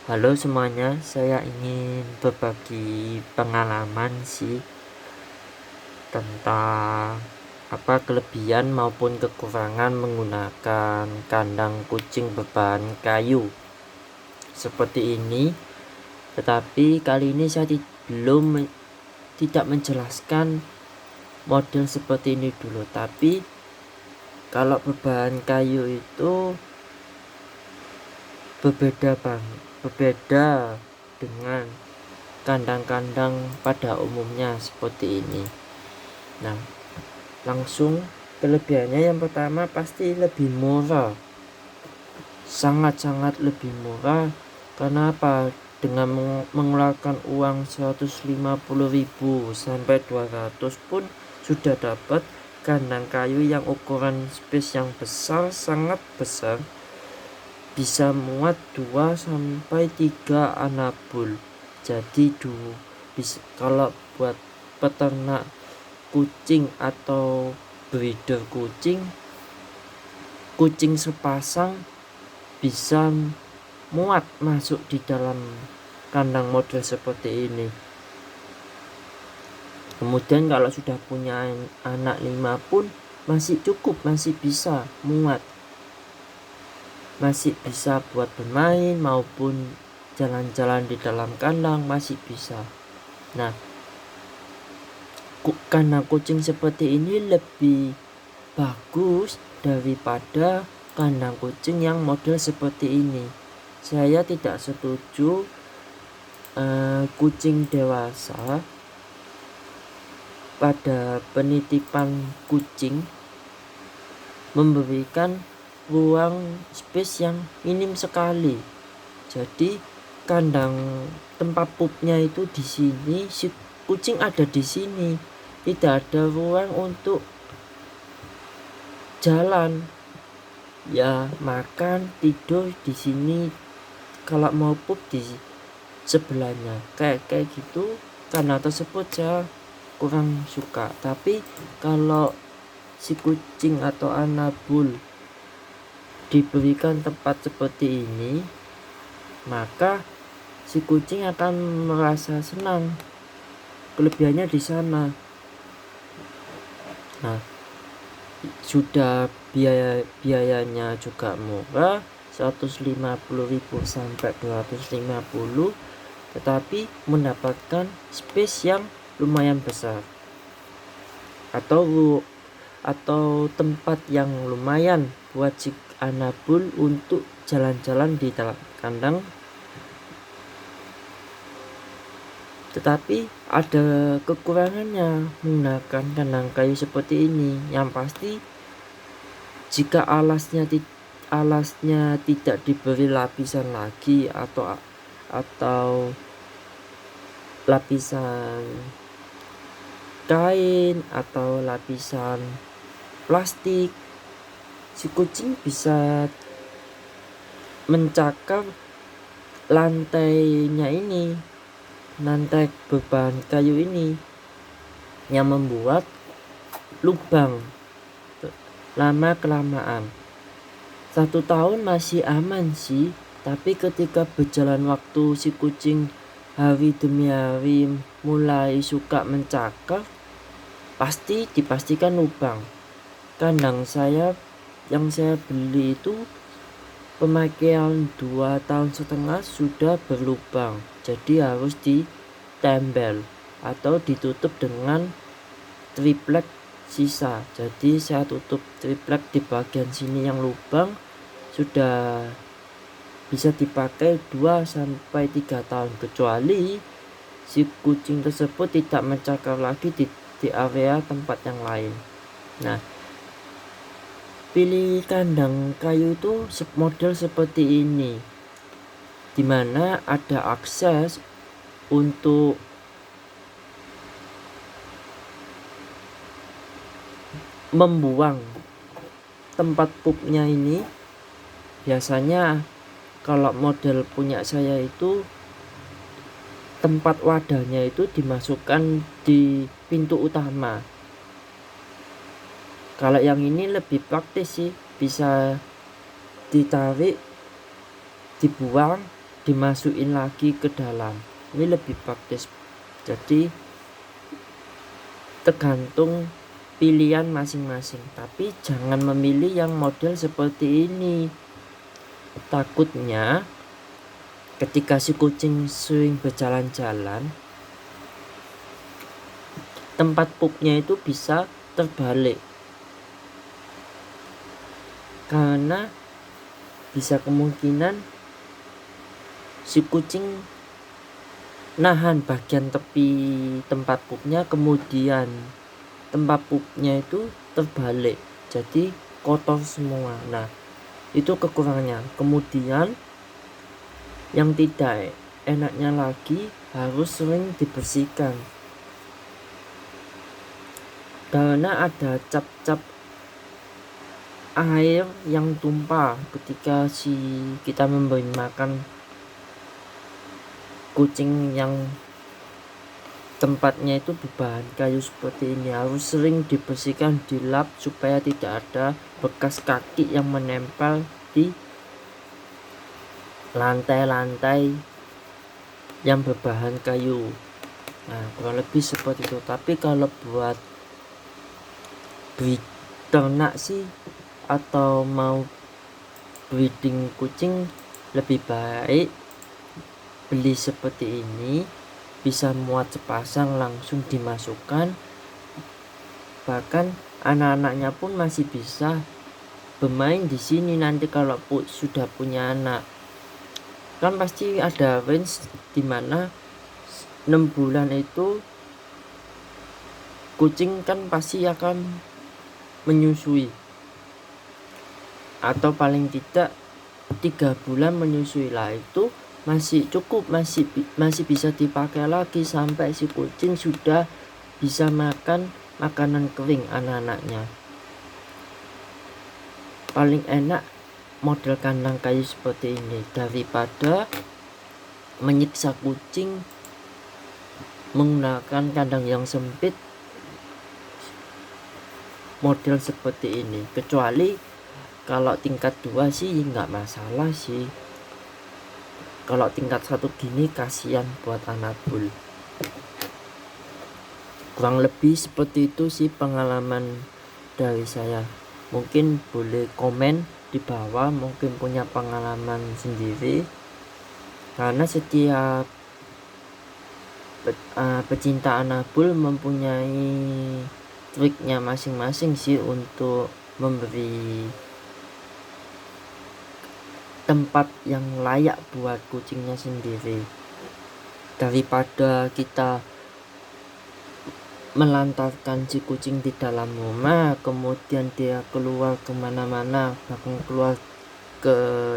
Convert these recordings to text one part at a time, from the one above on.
Halo semuanya, saya ingin berbagi pengalaman sih tentang kelebihan maupun kekurangan menggunakan kandang kucing berbahan kayu seperti ini. Tetapi kali ini saya tidak menjelaskan model seperti ini dulu. Tapi kalau berbahan kayu itu berbeda dengan kandang-kandang pada umumnya seperti ini. Nah, langsung kelebihannya yang pertama pasti lebih murah, sangat-sangat lebih murah. Karena apa? Dengan mengeluarkan uang 150.000 sampai 200 pun sudah dapat kandang kayu yang ukuran space yang besar, sangat besar, bisa muat 2 sampai 3 anabul. Jadi kalau buat peternak kucing atau breeder kucing sepasang bisa muat masuk di dalam kandang model seperti ini. Kemudian kalau sudah punya anak 5 pun masih cukup, masih bisa muat, masih bisa buat bermain maupun jalan-jalan di dalam kandang masih bisa. Nah, kandang kucing seperti ini lebih bagus daripada kandang kucing yang model seperti ini. Saya tidak setuju kucing dewasa pada penitipan kucing memberikan ruang space yang minim sekali. Jadi kandang tempat pupnya itu di sini, si kucing ada di sini, tidak ada ruang untuk jalan, ya makan tidur di sini, kalau mau pup di sebelahnya, kayak gitu. Karena tersebut saya kurang suka. Tapi kalau si kucing atau anabul diberikan tempat seperti ini, maka si kucing akan merasa senang. Kelebihannya di sana. Nah, sudah biayanya juga murah, 150.000 sampai 250, tetapi mendapatkan space yang lumayan besar atau tempat yang lumayan buat si anabul untuk jalan-jalan di dalam kandang. Tetapi ada kekurangannya menggunakan kandang kayu seperti ini. Yang pasti, jika alasnya tidak diberi lapisan lagi atau lapisan kain atau lapisan plastik, si kucing bisa mencakar lantainya ini, lantai berbahan kayu ini, yang membuat lubang lama kelamaan. 1 tahun masih aman sih, tapi ketika berjalan waktu si kucing hari demi hari mulai suka mencakar, pasti dipastikan lubang. Kandang saya yang saya beli itu pemakaian 2,5 tahun sudah berlubang, jadi harus ditempel atau ditutup dengan triplek sisa. Jadi saya tutup triplek di bagian sini yang lubang, sudah bisa dipakai 2 sampai 3 tahun, kecuali si kucing tersebut tidak mencakar lagi di area tempat yang lain. Nah, pilih kandang kayu itu model seperti ini, dimana ada akses untuk membuang tempat pupnya ini. Biasanya kalau model punya saya itu tempat wadahnya itu dimasukkan di pintu utama. Kalau yang ini lebih praktis sih, bisa ditarik, dibuang, dimasukin lagi ke dalam. Ini lebih praktis. Jadi tergantung pilihan masing-masing, tapi jangan memilih yang model seperti ini. Takutnya ketika si kucing sering berjalan-jalan, tempat pupnya itu bisa terbalik, karena bisa kemungkinan si kucing nahan bagian tepi tempat pupnya, kemudian tempat pupnya itu terbalik, jadi kotor semua. Nah, itu kekurangannya. Kemudian yang tidak enaknya lagi, harus sering dibersihkan karena ada cap-cap air yang tumpah ketika kita memberi makan kucing yang tempatnya itu berbahan kayu seperti ini. Harus sering dibersihkan, dilap supaya tidak ada bekas kaki yang menempel di lantai-lantai yang berbahan kayu. Nah, kurang lebih seperti itu. Tapi kalau buat ternak sih, atau mau breeding kucing, lebih baik beli seperti ini, bisa muat sepasang langsung dimasukkan. Bahkan anak-anaknya pun masih bisa bermain di sini nanti kalau sudah punya anak. Kan pasti ada range dimana 6 bulan itu kucing kan pasti akan menyusui, atau paling tidak 3 bulan menyusui lah. Itu masih cukup, masih bisa dipakai lagi sampai si kucing sudah bisa makan makanan kering anak-anaknya. Paling enak model kandang kayu seperti ini daripada menyiksa kucing menggunakan kandang yang sempit model seperti ini. Kecuali kalau tingkat 2 sih nggak masalah sih. Kalau tingkat 1 gini kasihan buat anak bul. Kurang lebih seperti itu sih pengalaman dari saya. Mungkin boleh komen di bawah, mungkin punya pengalaman sendiri, karena setiap pecinta anabul mempunyai triknya masing-masing sih untuk memberi tempat yang layak buat kucingnya sendiri. Daripada kita melantarkan si kucing di dalam rumah, kemudian dia keluar kemana-mana, bahkan keluar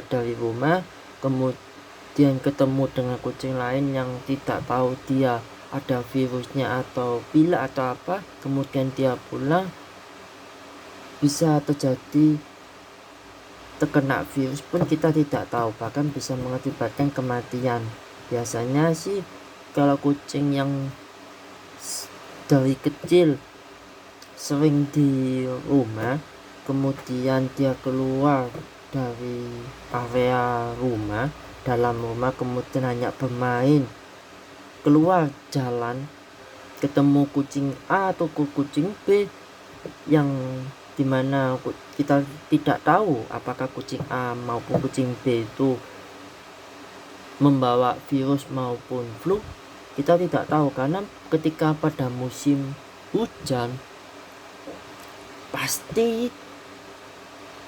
dari rumah, kemudian ketemu dengan kucing lain yang tidak tahu dia ada virusnya atau pilek atau apa, kemudian dia pulang, bisa terjadi terkena virus pun kita tidak tahu, bahkan bisa mengakibatkan kematian. Biasanya sih kalau kucing yang dari kecil sering di rumah, kemudian dia keluar dari area rumah, dalam rumah, kemudian hanya bermain, keluar jalan, ketemu kucing A atau kucing B yang dimana kita tidak tahu apakah kucing A maupun kucing B itu membawa virus maupun flu, kita tidak tahu. Karena ketika pada musim hujan pasti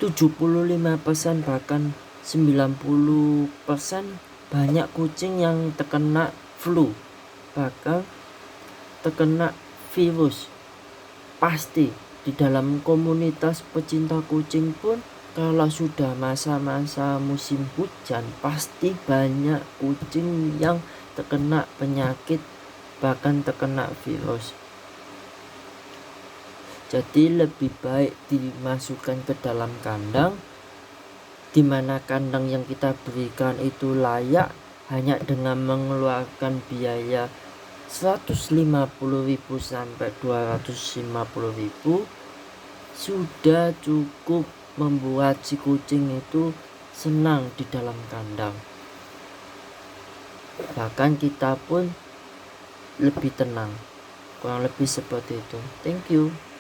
75% bahkan 90% banyak kucing yang terkena flu, bahkan terkena virus. Pasti di dalam komunitas pecinta kucing pun, kalau sudah masa-masa musim hujan, pasti banyak kucing yang terkena penyakit, bahkan terkena virus. Jadi lebih baik dimasukkan ke dalam kandang, dimana kandang yang kita berikan itu layak, hanya dengan mengeluarkan biaya 150.000 sampai 250.000 sudah cukup membuat si kucing itu senang di dalam kandang. bahkan kita pun lebih tenang, kurang lebih seperti itu. Thank you.